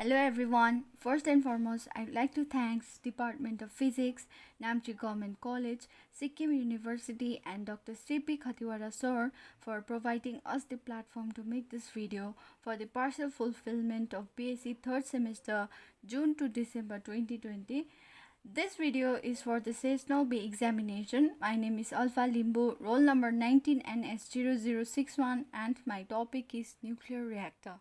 Hello everyone. First and foremost, I'd like to thank Department of Physics, Namchi Government College, Sikkim University and Dr. C.P. Khatiwara sir for providing us the platform to make this video for the partial fulfillment of BSc third semester June to December 2020. This video is for the seasonal B examination. My name is Alpha Limbu, roll number 19NS0061 and my topic is nuclear reactor.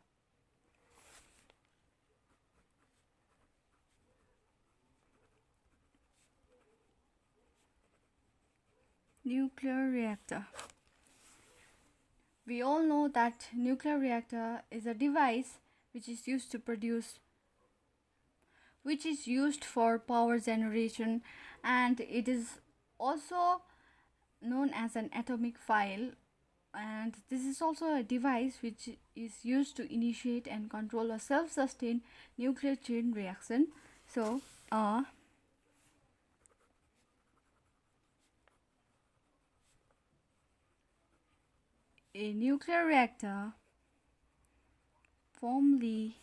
Nuclear reactor. We all know that nuclear reactor is a device which is used for power generation, and it is also known as an atomic file, and this is also a device which is used to initiate and control a self-sustained nuclear chain reaction. So a nuclear reactor, formally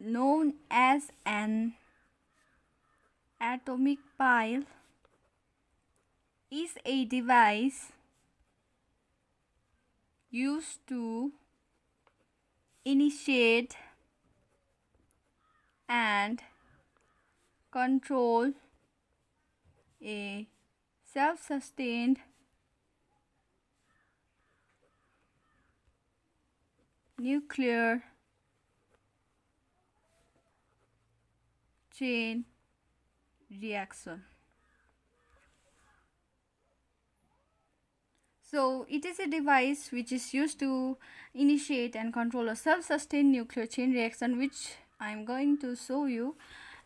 known as an atomic pile, is a device used to initiate and control a self-sustained nuclear chain reaction. So it is a device which is used to initiate and control a self-sustained nuclear chain reaction, which I am going to show you.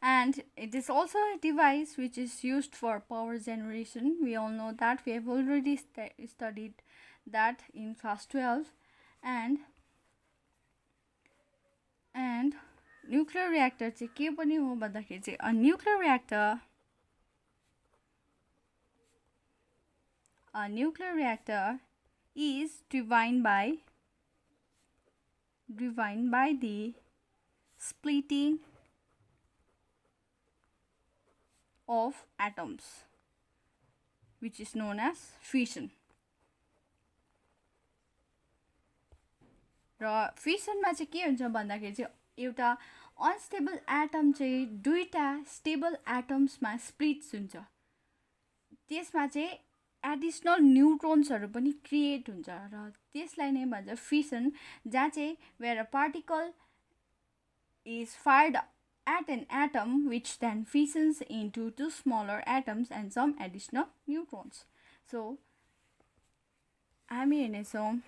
And it is also a device which is used for power generation. We all know that. We have already studied that in class 12. And nuclear reactor चाहिँ के पनि हो भन्दाखेरि चाहिँ a nuclear reactor is defined by the splitting of atoms, which is known as fission. र फिसनमा चाहिँ के हुन्छ भन्दाखेरि चाहिँ एउटा अनस्टेबल एटम चाहिँ दुईटा स्टेबल एटम्समा स्प्लिट्स हुन्छ, त्यसमा चाहिँ एडिसनल न्यूट्रोन्सहरू पनि क्रिएट हुन्छ र त्यसलाई नै भन्छ फिसन, जहाँ चाहिँ where a particle is fired at an atom which then fissions into two smaller atoms and some additional neutrons. So हामी हेर्नेछौँ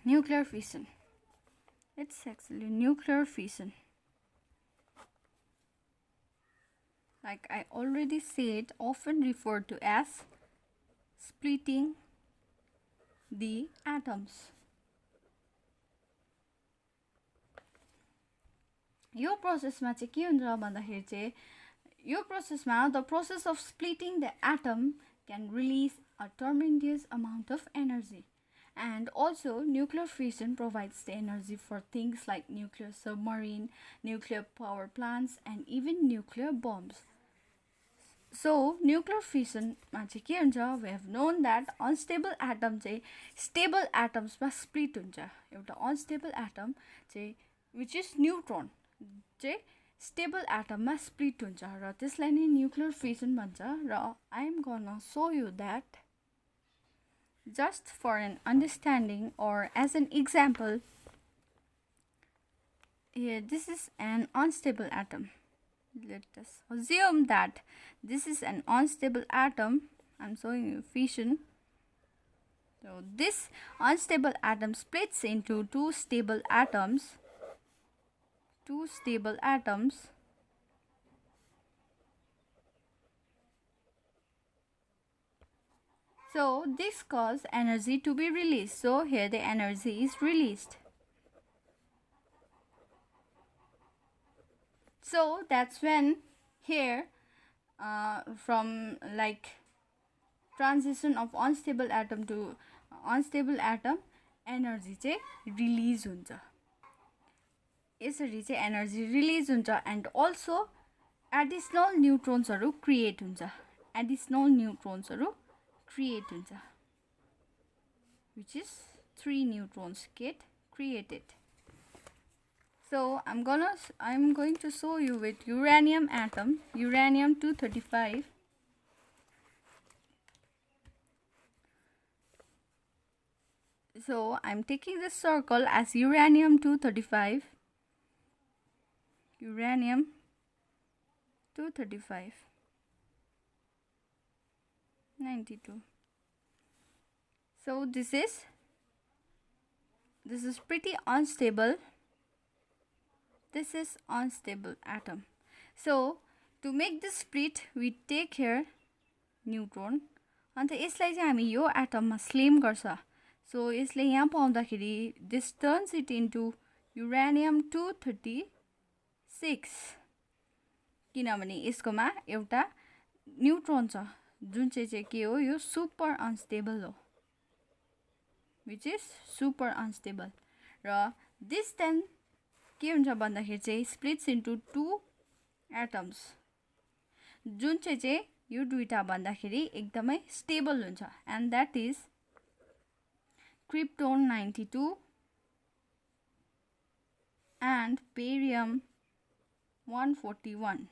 nuclear fission. It's actually nuclear fission. Like I already said, often referred to as splitting the atoms. यो प्रोसेसमा चाहिँ के हुन्छ भन्दाखेरि चाहिँ यो प्रोसेसमा the process of splitting the atom can release a tremendous amount of energy. And also nuclear fission provides the energy for things like nuclear submarine, nuclear power plants and even nuclear bombs. So nuclear fission मा चाहिँ के हुन्छ, we have known that unstable atom चाहिँ stable atoms मा split हुन्छ. एउटा unstable atom चाहिँ which is neutron चाहिँ stable atom मा split हुन्छ र त्यसलाई नै nuclear fission भन्छ. र I am gonna show you that just for an understanding or as an example. Here this is an unstable atom. Let us assume that this is an unstable atom. I'm showing you fission. So this unstable atom splits into two stable atoms. So this causes energy to be released. So here the energy is released. So that's when here from like transition of unstable atom to unstable atom, energy चाहिँ release हुन्छ. यसरी चाहिँ energy release हुन्छ and also additional न्युट्रोन्सहरू create हुन्छ which is 3 neutrons get created. So I'm going to show you with uranium atom, uranium 235. So I'm taking this circle as uranium 235, uranium 235, 92. So this is pretty unstable. This is unstable atom. So to make this split, we take here neutron. अन्त यसलाई चाहिँ हामी यो एटममा slim गर्छ. सो यसले यहाँ पाउँदाखेरि this turns it into uranium 236 किनभने यसकोमा एउटा न्युट्रोन छ जुन चाहिँ के हो, यो सुपर अनस्टेबल हो, which is super unstable. र this then के हुन्छ भन्दाखेरि चाहिँ splits into 2 atoms जुन चाहिँ यो दुईटा भन्दाखेरि एकदमै स्टेबल हुन्छ and that is krypton 92 and barium 141.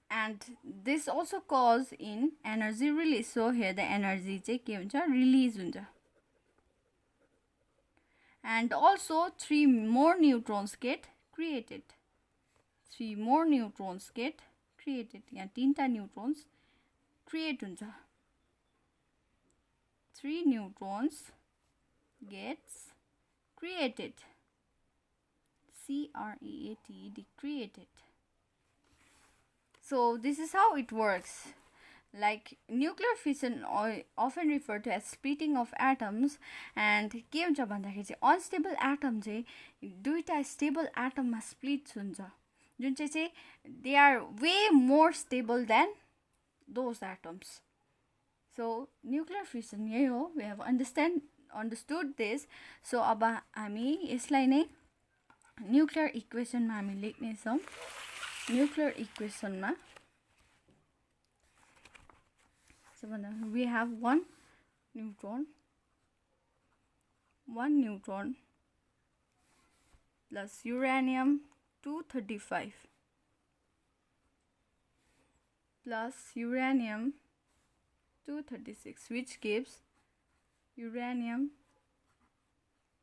And this also cause in energy release. So here the energy चाहिँ के हुन्छ, release हुन्छ. And also 3 more neutrons get created. 3 more neutrons get created. यहाँ 3टा neutrons create हुन्छ. 3 neutrons gets created. created, created. So this is how it works. Like nuclear fission often referred to as splitting of atoms. And के हुन्छ भन्दाखेरि चाहिँ unstable atom चाहिँ दुईटा stable atom मा split हुन्छ जुन चाहिँ they are way more stable than those atoms. So nuclear fission यही हो. We have understood this. So अब हामी यसलाई नै nuclear equation मा हामी लेख्ने छौं. Nuclear equation मा we have one neutron plus uranium 235 plus uranium 236, which gives uranium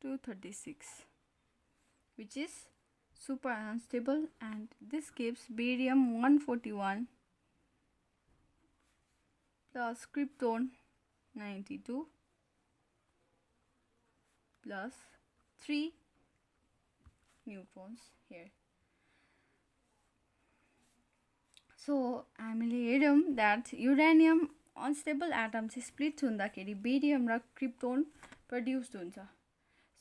236, which is super unstable, and this gives barium 141 plus krypton 92 plus 3 neutrons here. So हामीले हेर्यौं that uranium unstable atom चाहिँ split हुँदाखेरि barium र krypton produced हुन्छ.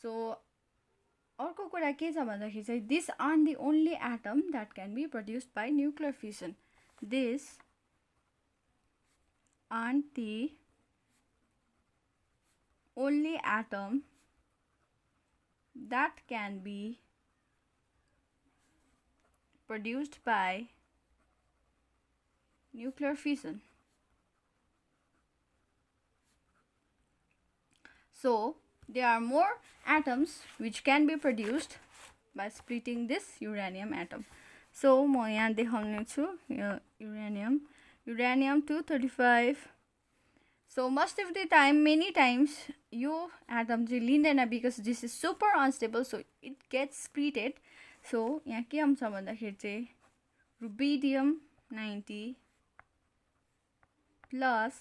So अर्को कुरा के छ भन्दाखेरि चाहिँ these aren't the only atom that can be produced by nuclear fission. These aren't the only atom that can be produced by nuclear fission. So there are more atoms which can be produced by splitting this uranium atom. So म यहाँ देखाउने छु uranium 235. So most of the time, many times yo atom चाहिँ लिँदैन because this is super unstable, so it gets splitted. So यहाँ के आउँछ भन्दाखेरि चाहिँ rubidium 90 plus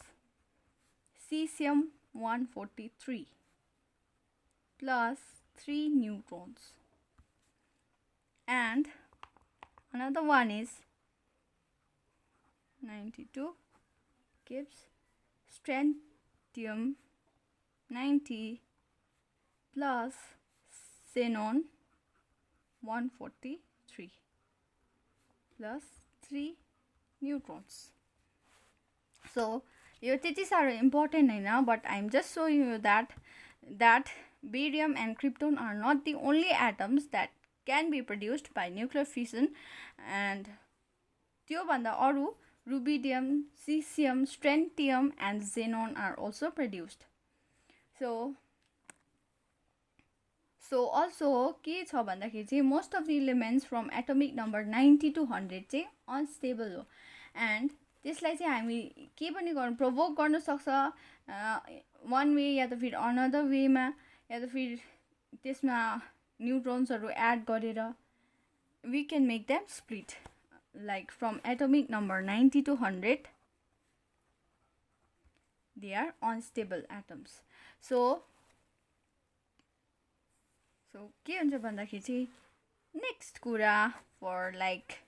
cesium 143 plus 3 neutrons, and another one is 92 gives strontium 90 plus xenon 143 plus 3 neutrons. So यो त्यति साह्रो important Hahn, but I'm just showing you that barium and krypton are not the only atoms that can be produced by nuclear fission, and त्यो भन्दा अरु rubidium, cesium, strontium and xenon are also produced. So also के छ भन्दाखेरि चाहिँ most of the elements from atomic number 90 to 100 चाहिँ unstable हो, and त्यसलाई चाहिँ हामी के पनि गर्न प्रोभोक गर्न सक्छ one way या त फेरि another way मा, या त फेरि त्यसमा न्यूट्रोन्सहरु एड गरेर we can make them split, like from atomic number 90 to 100 they are unstable atoms. So के हुन्छ भन्दाखेरि चाहिँ next कुरा, for like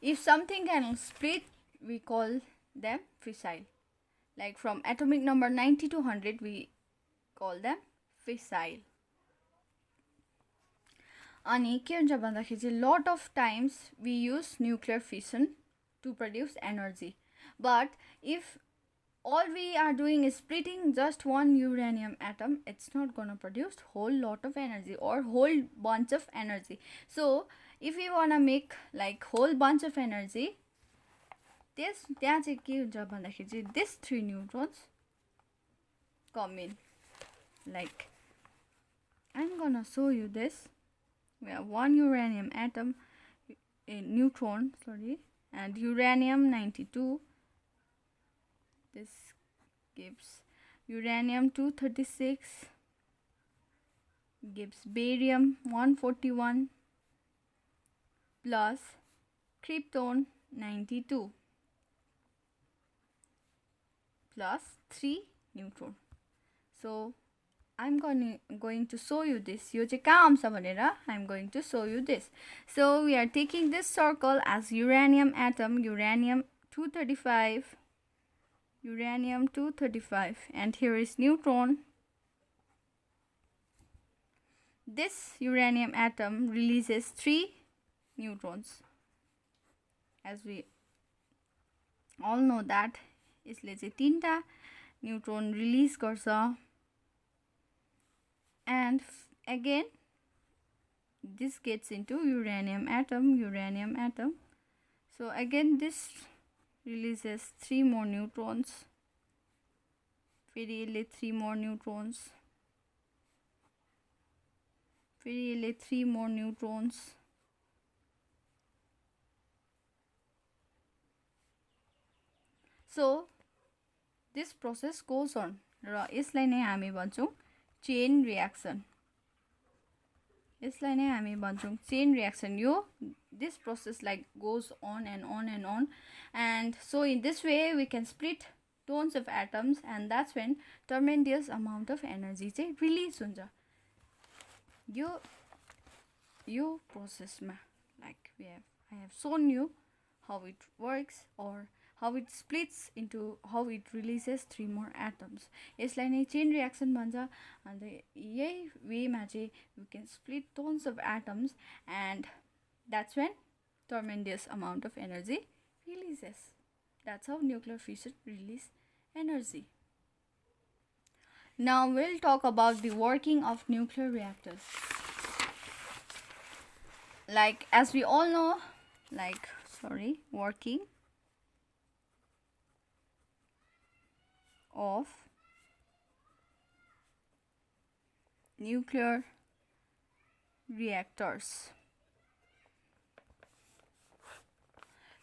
if something can split we call them fissile, like from atomic number 90 to 100 we call them fissile. अनि के हुन्छ भन्दाखेरि चाहिँ lot of times we use nuclear fission to produce energy, but if all we are doing is splitting just one uranium atom, it's not gonna produce whole lot of energy or whole bunch of energy. So if we wanna make like whole bunch of energy, त्यहाँ चाहिँ के हुन्छ भन्दाखेरि चाहिँ this 3 neutrons come in. Like I'm gonna show you this. We have one uranium atom, a neutron, and uranium 92. This gives uranium 236, gives barium 141 plus krypton 92 plus 3 neutron. So I'm going to show you this. यो चाहिँ कहाँ आउँछ भनेर I'm going to show you this. So we are taking this circle as uranium atom, uranium 235, and here is neutron. This uranium atom releases 3 neutrons. As we all know that यसले चाहिँ 3टा neutron release गर्छ. And again this gets into uranium atom. So again this releases 3 more neutrons. फेरि यसले 3 more neutrons. फेरि यसले 3 more neutrons. So this process goes on. र यसलाई नै हामी भन्छौं chain reaction. यसलाई नै हामी भन्छौं chain reaction. This process like goes on and on and on, and so in this way we can split tons of atoms, and that's when tremendous amount of energy चाहिँ release हुन्छ. यो process मा like I have shown you how it works, or how it splits into, how it releases 3 more atoms. यसलाई नै chain reaction भन्छ. And यही way मा चाहिँ we can split tons of atoms, and that's when tremendous amount of energy releases. That's how nuclear fission release energy. Now we'll talk about the working of nuclear reactors. Like as we all know, working of nuclear reactors.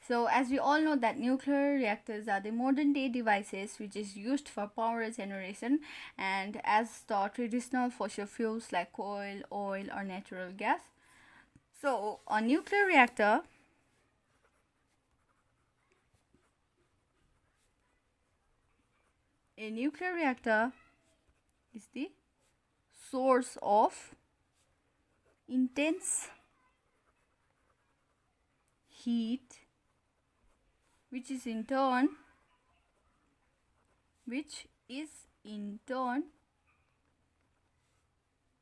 So as we all know that nuclear reactors are the modern day devices which is used for power generation, and as the traditional fossil fuels like coal, oil or natural gas. So a nuclear reactor is the source of intense heat, which is in turn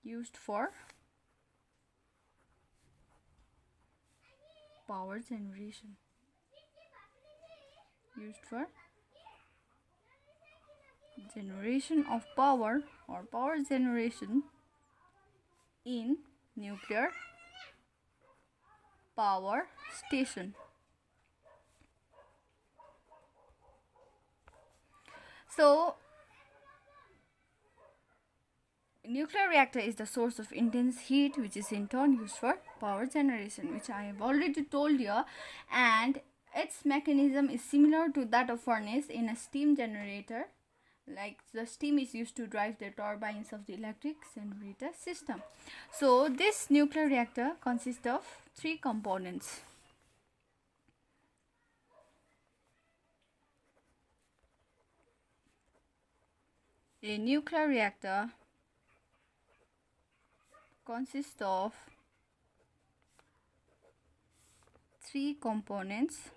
used for power generation. Generation of power or power generation in nuclear power station. So nuclear reactor is the source of intense heat, which is in turn used for power generation, which I have already told you, and its mechanism is similar to that of furnace in a steam generator. Like the steam is used to drive the turbines of the electric generator system. So this nuclear reactor consists of three components. A nuclear reactor consists of three components.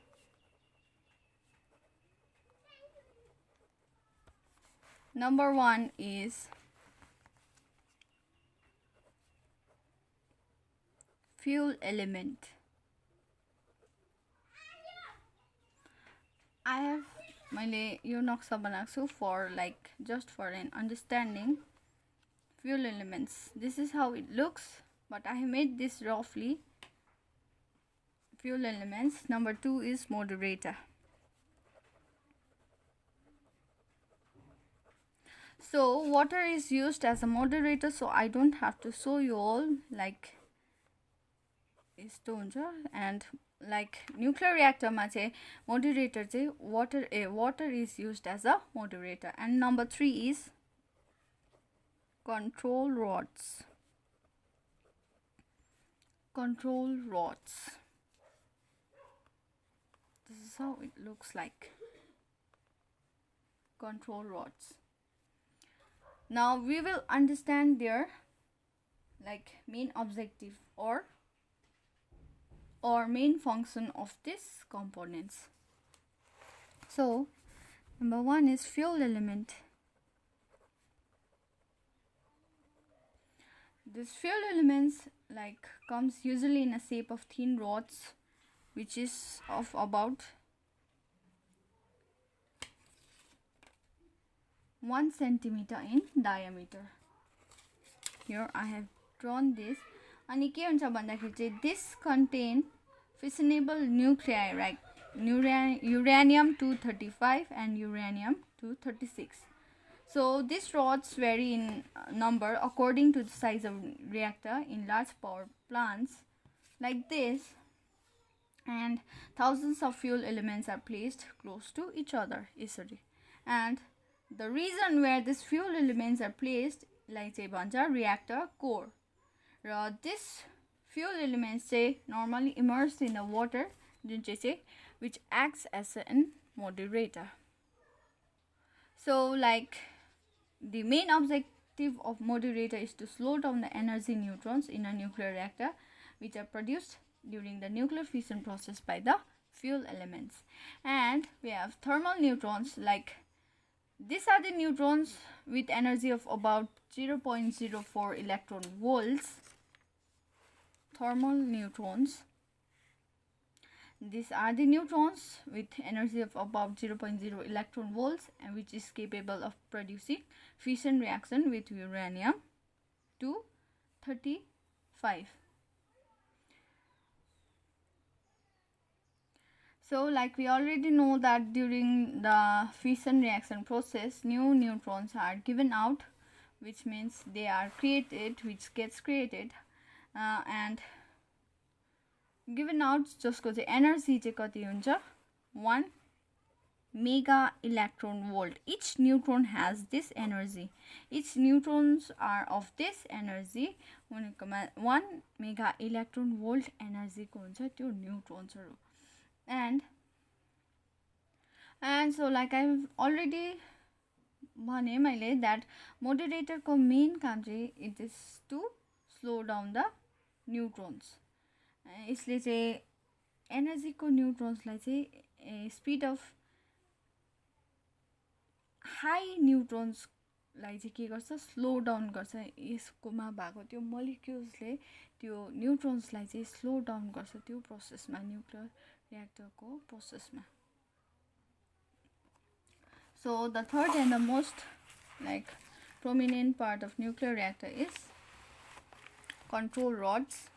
Number one is fuel element. I have मैले यो नक्सा बनाएको छु for like just for an understanding. Fuel elements, this is how it looks, but I have made this roughly. Fuel elements. Number two is moderator. So water is used as a moderator, so I don't have to show you all like and like nuclear reactor ma chai moderator chai water is used as a moderator. And number three is control rods. Control rods. This is how it looks like. Control rods. Now we will understand their like main objective or main function of these components. So number one is fuel element. This fuel elements like comes usually in a shape of thin rods, which is of about 1 centimeter in diameter. Here I have drawn this. अनि के हुन्छ भन्दाखेरि चाहिँ this contain fissionable nuclei like uranium 235 and uranium 236. So these rods vary in number according to the size of reactor in large power plants like this, and thousands of fuel elements are placed close to each other यसरी. And the reason where these fuel elements are placed like चाहिँ भन्छ reactor core. This fuel elements say normally immersed in the water which acts as a moderator. So like the main objective of moderator is to slow down the energy neutrons in a nuclear reactor, which are produced during the nuclear fission process by the fuel elements. And we have thermal neutrons, like these are the neutrons with energy of about 0.04 electron volts. Thermal neutrons. These are the neutrons with energy of about 0.0 electron volts and which is capable of producing fission reaction with uranium 235. So like we already know that during the fission reaction process, new neutrons are given out, which means they are created, which gets created and given out जसको चाहिँ energy चाहिँ कति हुन्छ 1 mega electron volt. Each neutron has this energy. Each neutrons are of this energy. 1 mega electron volt energy को हुन्छ त्यो neutrons हरु. And so like I've already भने मैले that moderator को main काम चाहिँ it is to slow down the neutrons. यसले चाहिँ एनर्जी को न्यूट्रोन्सलाई चाहिँ स्पीड अफ हाई न्यूट्रोन्सलाई चाहिँ के गर्छ स्लो डाउन गर्छ. यसकोमा भएको त्यो मोलिक्युल्सले त्यो न्यूट्रोन्सलाई चाहिँ स्लो डाउन गर्छ त्यो प्रोसेसमा nuclear रिएक्टरको प्रोसेसमा. So the third and the most like prominent part of nuclear reactor is control rods.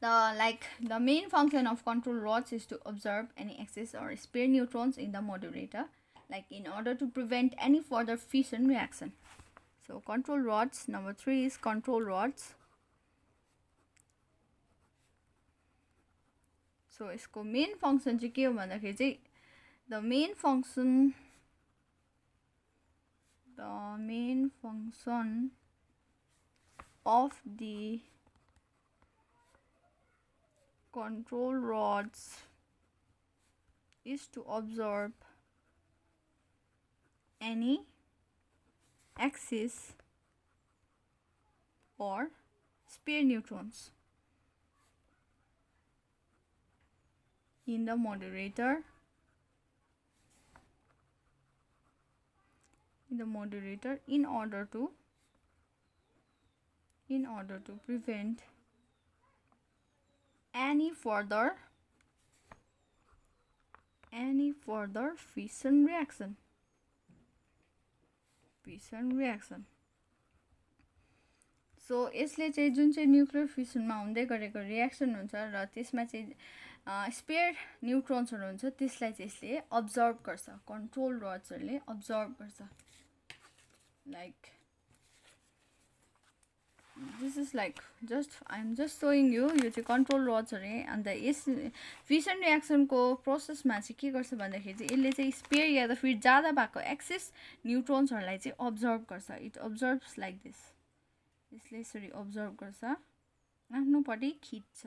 The main function of control rods is to absorb any excess or spare neutrons in the moderator, like in order to prevent any further fission reaction. So control rods, number 3 is control rods. So यसको main function चाहिँ के हो भन्दाखेरि चाहिँ the main function of the control rods is to absorb any excess or spare neutrons in the moderator in order to prevent any further fission reaction. So यसले चाहिँ जुन चाहिँ nuclear फिसनमा हुँदै गरेको रिएक्सन हुन्छ र त्यसमा चाहिँ स्पेयर न्यूट्रन्सहरु हुन्छ त्यसलाई चाहिँ यसले अब्जर्भ गर्छ, कन्ट्रोल रड्सहरुले अब्जर्भ गर्छ. Like this is like I'm just showing you यो चाहिँ कन्ट्रोल रड्स हरे. अन्त यस फिसन रिएक्सन को प्रोसेसमा चाहिँ के गर्छ भन्दाखेरि चाहिँ यसले चाहिँ स्पेयर या त फिर ज्यादा भएको एक्सेस न्यूट्रन्सहरुलाई चाहिँ अब्जर्भ गर्छ. It absorbs like this. यसले यसरी अब्जर्भ गर्छ, आफ्नोपट्टि खिच्छ.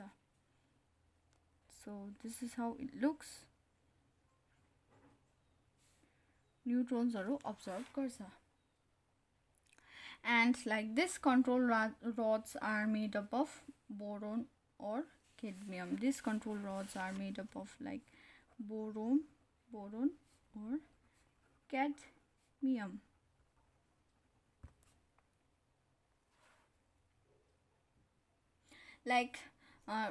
So this is how it looks. न्यूट्रन्सहरु अब्जर्भ गर्छ. And like this, control rods are made up of boron or cadmium. These control rods are made up of like boron or cadmium. Like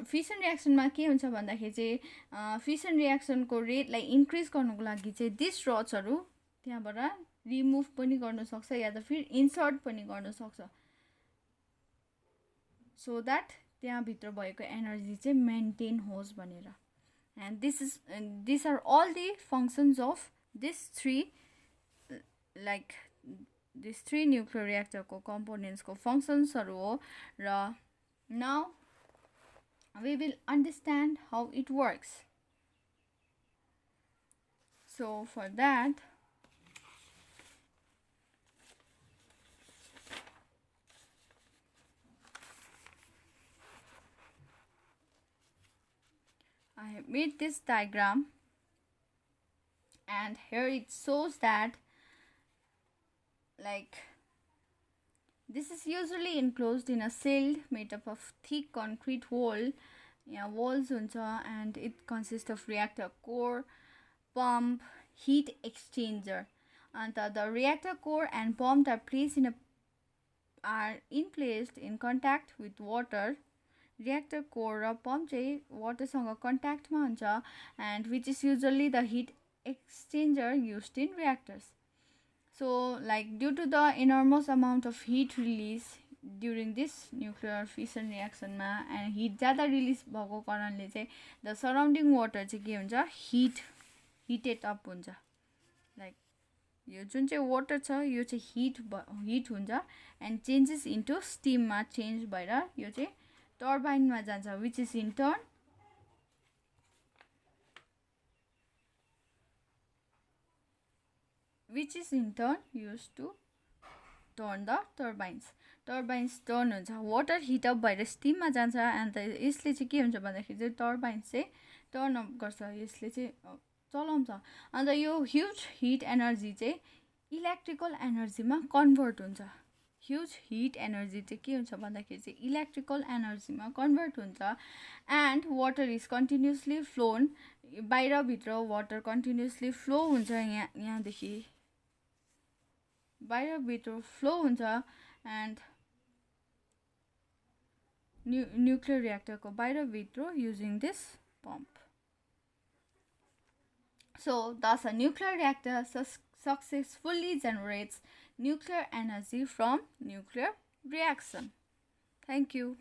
fission reaction मा के हुन्छ भन्दाखेरि चाहिँ fission reaction को rate लाई increase गर्नको लागि चाहिँ दिस rods हरु त्यहाँबाट रिमुभ पनि गर्न सक्छ या त फिर इन्सर्ट पनि गर्न सक्छ, सो दैट त्यहाँ भित्र भएको एनर्जी चाहिँ मेन्टेन होस् भनेर. And this are all the functions of this three nuclear reactor को कंपोनेंट्स को फंक्शन्स हरु हो. र now we will understand how it works. So for that, I have made this diagram, and here it shows that like this is usually enclosed in a shield made up of thick concrete walls huncha, and it consists of reactor core, pump, heat exchanger. And the reactor core and pump are placed in contact with water. Reactor core र pump चाहिँ water सँग contact मा हुन्छ, and which is usually the heat exchanger used in reactors. So like due to the enormous amount of heat release during this nuclear fission reaction मा, and heat ज्यादा release भएको कारणले चाहिँ the surrounding water चाहिँ के हुन्छ, heated up हुन्छ. Like यो जुन चाहिँ water छ यो चाहिँ heat हुन्छ and changes into steam मा change भएर यो चाहिँ turbine मा जान्छ, which is in turn used to turn the turbines. Turbines turn हुन्छ, water heat up भएर steam मा जान्छ, and यसले चाहिँ के हुन्छ भन्दाखेरि चाहिँ turbines चाहिँ turn up गर्छ, यसले चाहिँ चलाउँछ. अन्त यो huge heat energy चाहिँ electrical energy मा convert हुन्छ. Huge heat energy चाहिँ के हुन्छ भन्दाखेरि चाहिँ electrical energy मा convert हुन्छ, and water is continuously flown. बाहिर भित्र water continuously flow हुन्छ, यहाँदेखि बाहिर भित्र flow हुन्छ, and nuclear reactor को बाहिर भित्र using this pump. So thus a nuclear reactor successfully generates nuclear energy from nuclear reaction. Thank you.